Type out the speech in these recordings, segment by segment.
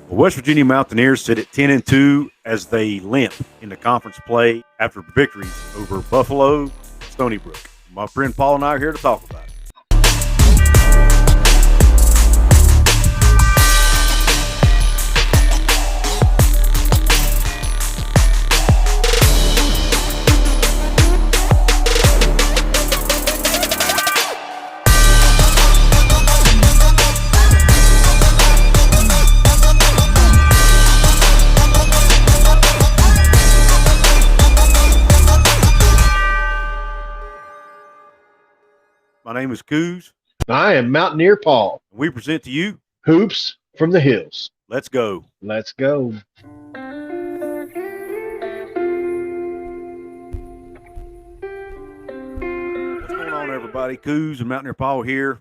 The West Virginia Mountaineers sit at 10-2 as they limp into conference play after victories over Buffalo and Stony Brook. My friend Paul and I are here to talk about it. My name is Couz. I am Mountaineer Paul. We present to you Hoops from the Hills. Let's Go. Let's go. What's going on, everybody? Couz and Mountaineer Paul here.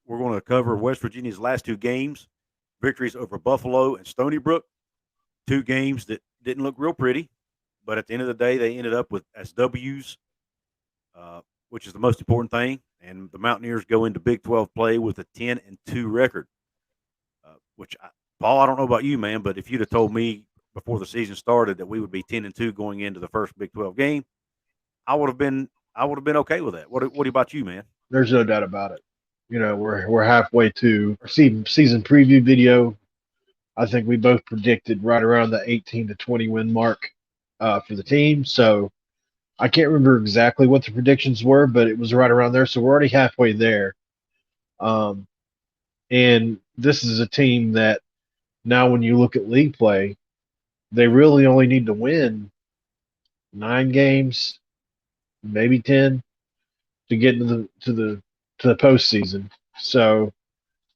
We're going to cover West Virginia's last two games, victories over Buffalo and Stony Brook. Two games that didn't look real pretty, but at the end of the day, they ended up as W's, which is the most important thing. And the Mountaineers go into Big 12 play with a 10-2 record, Paul, I don't know about you, man, but if you'd have told me before the season started that we would be 10-2 going into the first Big 12 game, I would have been okay with that. What about you, man? There's no doubt about it. You know, we're halfway to our season preview video. I think we both predicted right around the 18-20 win mark for the team. So I can't remember exactly what the predictions were, but it was right around there. So we're already halfway there. And this is a team that now when you look at league play, they really only need to win 9 games, maybe 10 to get into the postseason. So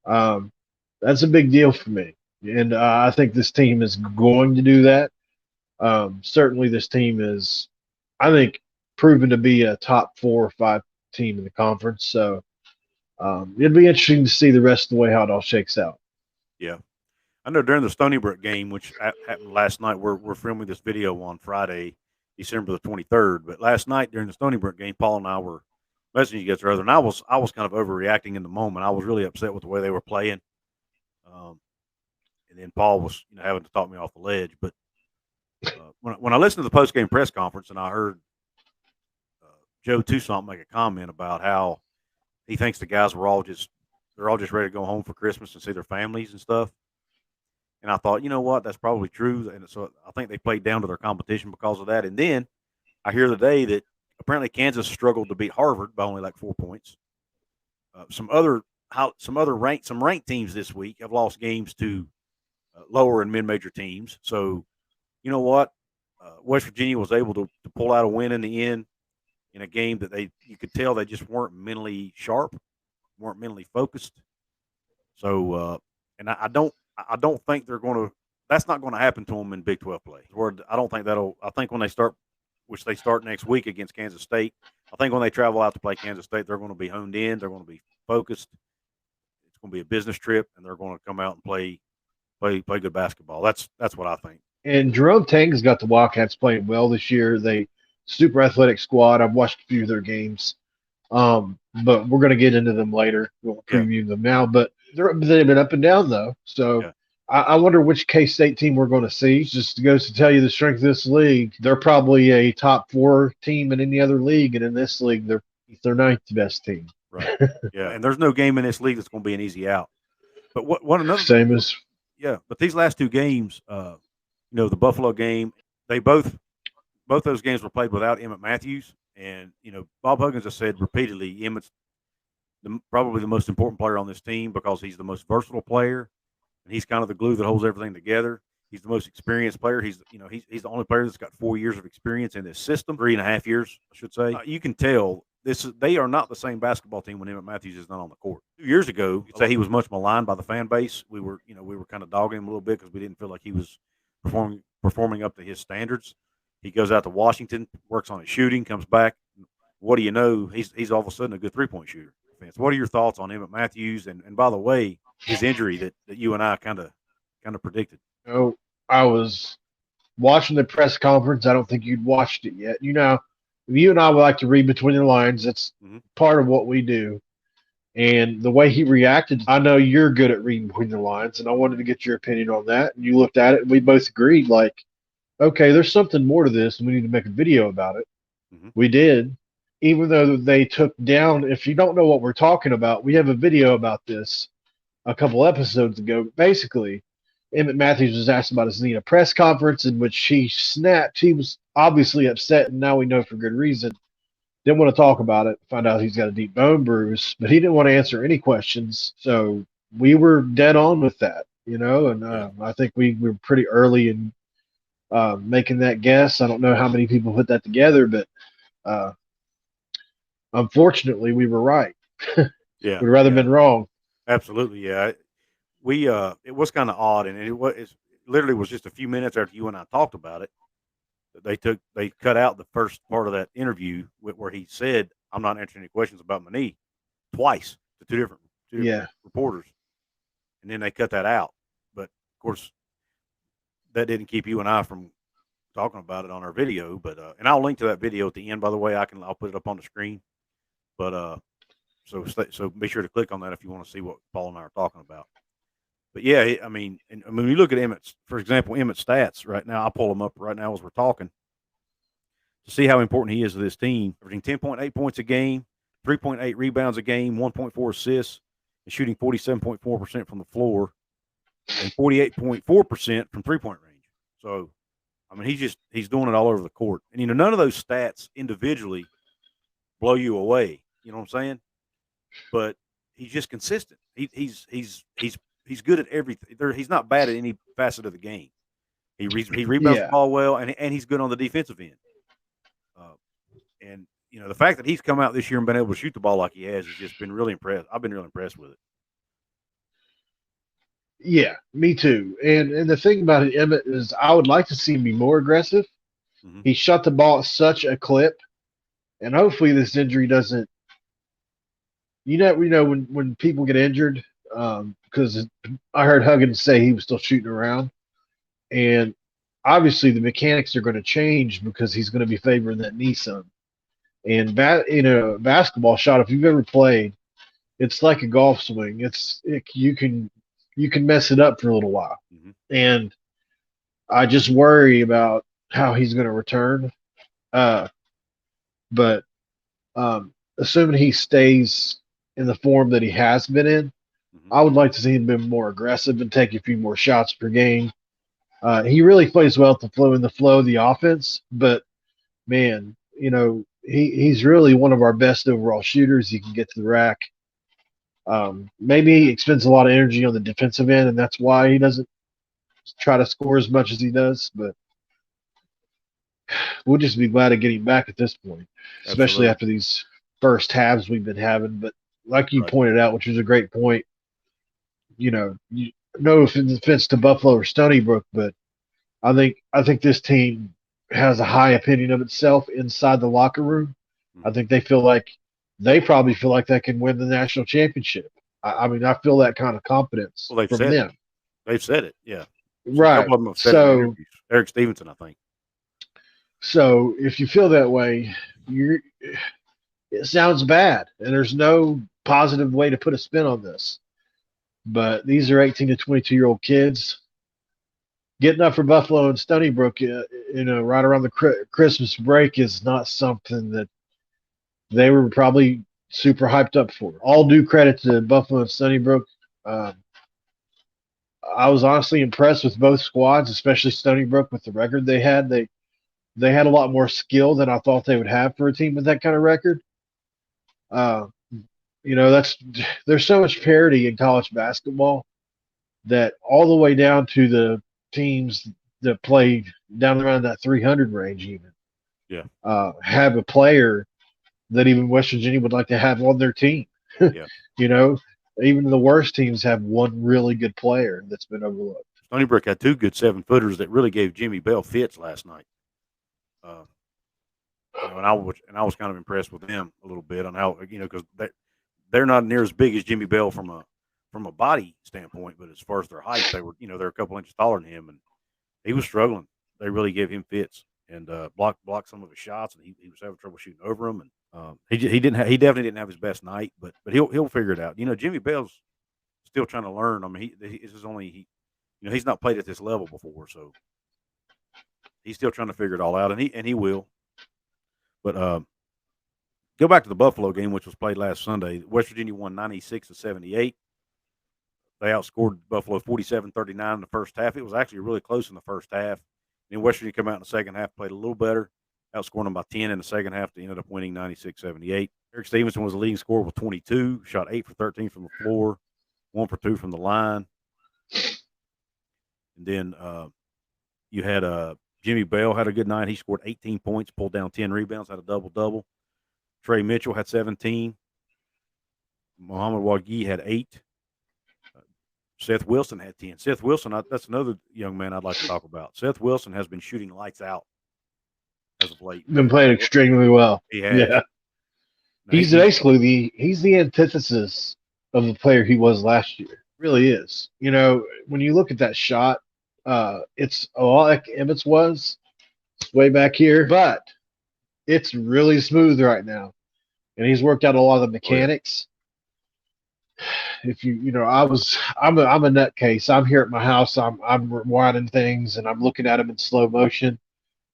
that's a big deal for me. And I think this team is going to do that. Certainly this team is, I think, proven to be a top 4 or 5 team in the conference. So it'd be interesting to see the rest of the way how it all shakes out. Yeah. I know during the Stony Brook game, which happened last night, we're filming this video on Friday, December the 23rd. But last night during the Stony Brook game, Paul and I were messaging each other, and I was kind of overreacting in the moment. I was really upset with the way they were playing. And then Paul was having to talk me off the ledge. But when I listened to the post-game press conference and I heard Joe Toussaint make a comment about how he thinks the guys they're all just ready to go home for Christmas and see their families and stuff. And I thought, you know what, that's probably true. And so I think they played down to their competition because of that. And then I hear today that apparently Kansas struggled to beat Harvard by only like 4 points. Some ranked teams this week have lost games to lower and mid-major teams. So, you know what, West Virginia was able to pull out a win in the end in a game that you could tell they just weren't mentally sharp, weren't mentally focused. So, and I don't think they're going to. That's not going to happen to them in Big 12 play. I don't think that'll. I think when they start, which they start next week against Kansas State, I think when they travel out to play Kansas State, they're going to be honed in. They're going to be focused. It's going to be a business trip, and they're going to come out and play good basketball. That's what I think. And Jerome Tang's got the Wildcats playing well this year. They super athletic squad. I've watched a few of their games, but we're going to get into them later. We'll preview them now, but they've been up and down though. So I wonder which K-State team we're going to see. Just goes to tell you the strength of this league. They're probably a top 4 team in any other league, and in this league, they're 9th best team. Right. Yeah, and there's no game in this league that's going to be an easy out. But what another same as but these last 2 games, the Buffalo game, they both those games were played without Emmett Matthews, and Bob Huggins has said repeatedly Emmett's probably the most important player on this team because he's the most versatile player, and he's kind of the glue that holds everything together. He's the most experienced player. He's the only player that's got 4 years of experience in this system, 3.5 years, I should say. You can tell they are not the same basketball team when Emmett Matthews is not on the court. 2 years ago, you'd say he was much maligned by the fan base. We were kind of dogging him a little bit because we didn't feel like he was performing up to his standards. He goes out to Washington, works on his shooting, comes back. What do you know? He's all of a sudden a good 3-point shooter. What are your thoughts on Emmett Matthews? And by the way, his injury that you and I kind of predicted. Oh, I was watching the press conference. I don't think you'd watched it yet. You and I would like to read between the lines. That's part of what we do. And the way he reacted, I know you're good at reading between the lines, and I wanted to get your opinion on that. And you looked at it, and we both agreed, like, okay, there's something more to this, and we need to make a video about it. Mm-hmm. We did, even though they took down. If you don't know what we're talking about, we have a video about this a couple episodes ago. Basically, Emmett Matthews was asked about his knee in a press conference in which he snapped. He was obviously upset, and now we know for good reason. Didn't want to talk about it. Found out he's got a deep bone bruise, but he didn't want to answer any questions. So we were dead on with that, And I think we were pretty early in making that guess. I don't know how many people put that together, but unfortunately, we were right. Yeah, We'd rather been wrong. absolutely. Yeah, we it was kind of odd, and it literally was just a few minutes after you and I talked about it. They cut out the first part of that interview where he said, "I'm not answering any questions about my knee," twice to two different reporters, and then they cut that out. But of course, that didn't keep you and I from talking about it on our video. But and I'll link to that video at the end. By the way, I'll put it up on the screen. But so be sure to click on that if you want to see what Paul and I are talking about. But yeah, I mean, when you look at Emmett, for example, Emmett Stats right now, I'll pull them up right now as we're talking to see how important he is to this team. Averaging 10.8 points a game, 3.8 rebounds a game, 1.4 assists, and shooting 47.4% from the floor and 48.4% from 3-point range. So, I mean, he's doing it all over the court. And, none of those stats individually blow you away. You know what I'm saying? But he's just consistent. He's good at everything. He's not bad at any facet of the game. He rebounds the ball well, and he's good on the defensive end. And the fact that he's come out this year and been able to shoot the ball like he has just been really impressed. I've been really impressed with it. Yeah, me too. And the thing about it, Emmett, is I would like to see him be more aggressive. Mm-hmm. He shot the ball at such a clip, and hopefully this injury doesn't. When people get injured, because I heard Huggins say he was still shooting around, and obviously the mechanics are going to change because he's going to be favoring that knee some. And basketball shot, if you've ever played, it's like a golf swing. You can mess it up for a little while, mm-hmm. And I just worry about how he's going to return. But assuming he stays in the form that he has been in, mm-hmm. I would like to see him be more aggressive and take a few more shots per game. He really plays well at the flow of the offense, but man, he's really one of our best overall shooters. He can get to the rack. Maybe he expends a lot of energy on the defensive end, and that's why he doesn't try to score as much as he does. But we'll just be glad to get him back at this point, especially after these first halves we've been having. But like you pointed out, which was a great point, no offense to Buffalo or Stony Brook, but I think this team has a high opinion of itself inside the locker room. Mm-hmm. I think they probably feel like they can win the national championship. I mean, I feel that kind of confidence from them. They've said it, yeah. Right. A couple of them have said it. Eric Stevenson, I think. So if you feel that way, it sounds bad, and there's no positive way to put a spin on this. But these are 18 to 22-year-old kids. Getting up for Buffalo and Stony Brook, right around the Christmas break is not something that they were probably super hyped up for. All due credit to Buffalo and Stony Brook. I was honestly impressed with both squads, especially Stony Brook with the record they had. They had a lot more skill than I thought they would have for a team with that kind of record. There's so much parity in college basketball that all the way down to the teams that play down around that 300 range even have a player that even West Virginia would like to have on their team. Yeah. Even the worst teams have one really good player that's been overlooked. Stony Brook had two good 7-footers that really gave Jimmy Bell fits last night. And I was kind of impressed with them a little bit on how because they're not near as big as Jimmy Bell from a body standpoint, but as far as their height, they were they're a couple inches taller than him, and he was struggling. They really gave him fits and blocked some of his shots, and he was having trouble shooting over them. And He definitely didn't have his best night, but he'll figure it out. Jimmy Bell's still trying to learn. I mean, this is only he's not played at this level before, so he's still trying to figure it all out, and he will. But go back to the Buffalo game, which was played last Sunday. West Virginia won 96-78. They outscored Buffalo 47-39 in the first half. It was actually really close in the first half. Then West Virginia come out in the second half, played a little better, outscoring them by 10 in the second half. They ended up winning 96-78. Eric Stevenson was the leading scorer with 22, shot 8 for 13 from the floor, 1 for 2 from the line. And then you had Jimmy Bell had a good night. He scored 18 points, pulled down 10 rebounds, had a double-double. Trey Mitchell had 17. Muhammad Wagi had 8. Seth Wilson had 10. Seth Wilson, that's another young man I'd like to talk about. Seth Wilson has been shooting lights out as of late. Been playing extremely well. He has. Yeah. He's the antithesis of the player he was last year. Really is. When you look at that shot, it's a lot like Emmett's was. It's way back here, but it's really smooth right now. And he's worked out a lot of the mechanics. If I'm a nutcase. I'm here at my house. I'm rewinding things and I'm looking at them in slow motion,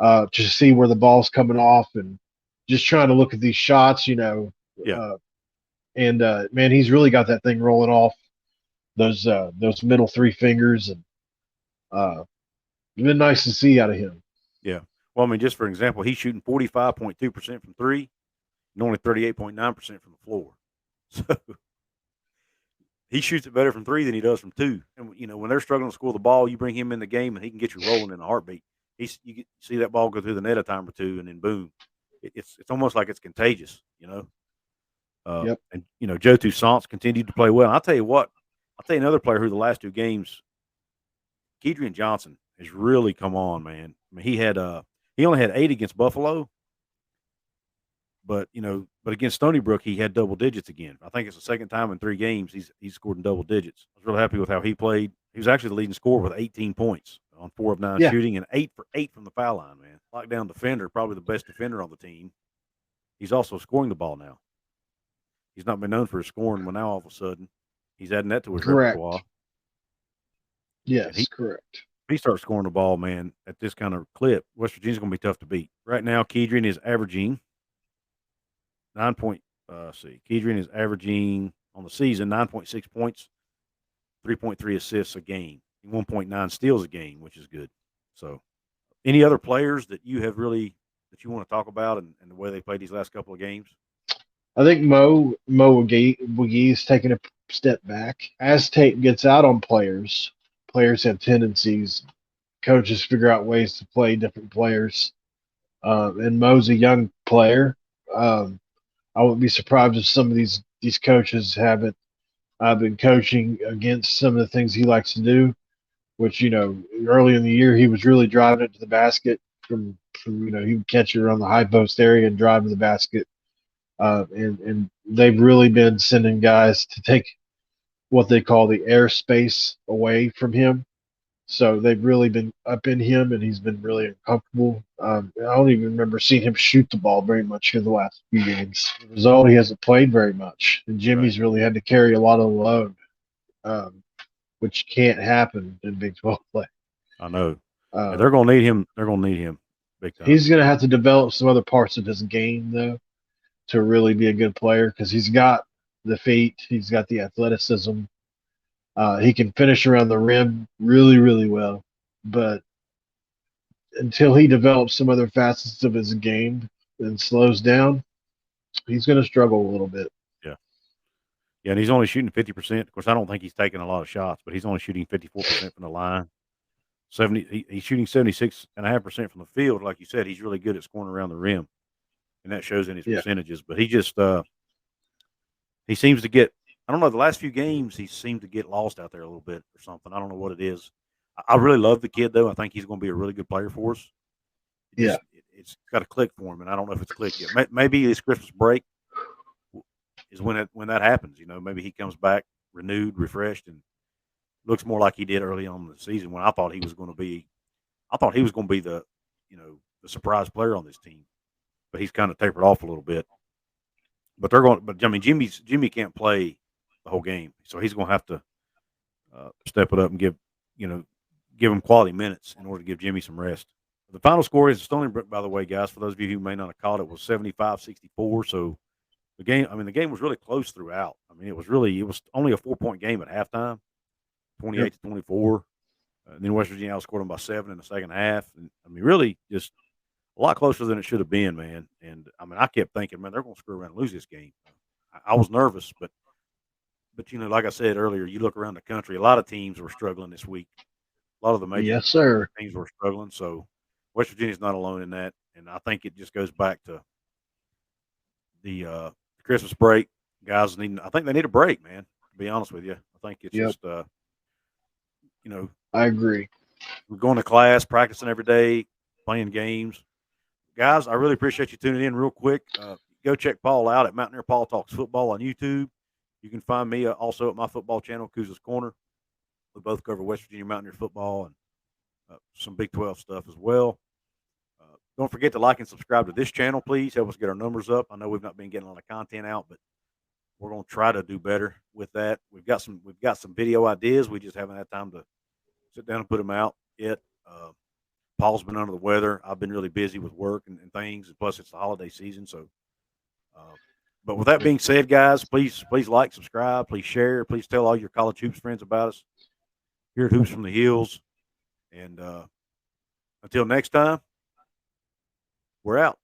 to see where the ball's coming off and just trying to look at these shots. Yeah. Man, he's really got that thing rolling off those middle 3 fingers, and it's been nice to see out of him. Yeah. Well, I mean, just for example, he's shooting 45.2% from 3 and only 38.9% from the floor. So he shoots it better from 3 than he does from 2. And when they're struggling to score the ball, you bring him in the game and he can get you rolling in a heartbeat. You see that ball go through the net a time or two, and then boom, it's almost like it's contagious. Yep. And Joe Toussaint's continued to play well. And I'll tell you another player who the last 2 games, Kedrian Johnson, has really come on, man. I mean, he only had 8 against Buffalo. But against Stony Brook, he had double digits again. I think it's the second time in 3 games he's scored in double digits. I was really happy with how he played. He was actually the leading scorer with 18 points on 4 of 9 shooting and 8 for 8 from the foul line, man. Lockdown defender, probably the best defender on the team. He's also scoring the ball now. He's not been known for his scoring, but now all of a sudden he's adding that to his repertoire. Yes, correct. If he starts scoring the ball, man, at this kind of clip, West Virginia's going to be tough to beat. Right now, Kedrian is averaging Kedrian is averaging on the season 9.6 points, 3.3 assists a game, 1.9 steals a game, which is good. So, any other players that you want to talk about and the way they played these last couple of games? I think Mo McGee is taking a step back. As tape gets out on players have tendencies. Coaches figure out ways to play different players. And Mo's a young player. I wouldn't be surprised if some of these coaches haven't been coaching against some of the things he likes to do, which, early in the year he was really driving it to the basket from he would catch it around the high post area and drive to the basket. And they've really been sending guys to take what they call the airspace away from him. So they've really been up in him, and he's been really uncomfortable. I don't even remember seeing him shoot the ball very much here the last few games. The result, he hasn't played very much, and Jimmy's really had to carry a lot of the load, which can't happen in Big 12 play. I know. They're going to need him. They're going to need him big time. He's going to have to develop some other parts of his game, though, to really be a good player, because he's got the feet, he's got the athleticism. He can finish around the rim really, really well. But until he develops some other facets of his game and slows down, he's going to struggle a little bit. Yeah. Yeah, and he's only shooting 50%. Of course, I don't think he's taking a lot of shots, but he's only shooting 54% from the line. He's shooting 76.5% from the field. Like you said, he's really good at scoring around the rim, and that shows in his percentages. But he just he seems to get, I don't know, the last few games he seemed to get lost out there a little bit or something. I don't know what it is. I really love the kid, though. I think he's going to be a really good player for us. It's got to click for him, and I don't know if it's clicked yet. Maybe this Christmas break is when that happens. Maybe he comes back renewed, refreshed, and looks more like he did early on in the season when I thought he was going to be the surprise player on this team. But he's kind of tapered off a little bit. But they're going. But I mean, Jimmy can't play the whole game, so he's going to have to step it up and give him quality minutes in order to give Jimmy some rest. The final score is Stony Brook, by the way, guys. For those of you who may not have caught it, was 75-64. So the game was really close throughout. I mean, it was only a 4-point game at halftime, 28-24. And then West Virginia outscored them by 7 in the second half. And I mean, really, just a lot closer than it should have been, man. And I mean, I kept thinking, man, they're going to screw around and lose this game. I was nervous, but like I said earlier, you look around the country, a lot of teams were struggling this week. A lot of the major Yes, sir. teams were struggling. So West Virginia's not alone in that. And I think it just goes back to the Christmas break. Guys I think they need a break, man, to be honest with you. I think it's just, I agree. we're going to class, practicing every day, playing games. Guys, I really appreciate you tuning in real quick. Go check Paul out at Mountaineer Paul Talks Football on YouTube. You can find me also at my football channel, Couz's Corner. We both cover West Virginia Mountaineer football and some Big 12 stuff as well. Don't forget to like and subscribe to this channel, please. Help us get our numbers up. I know we've not been getting a lot of content out, but we're going to try to do better with that. We've got some video ideas. We just haven't had time to sit down and put them out yet. Paul's been under the weather. I've been really busy with work and things. Plus, it's the holiday season. So, but with that being said, guys, please like, subscribe, please share, please tell all your college hoops friends about us here at Hoops from the Hills. And until next time, we're out.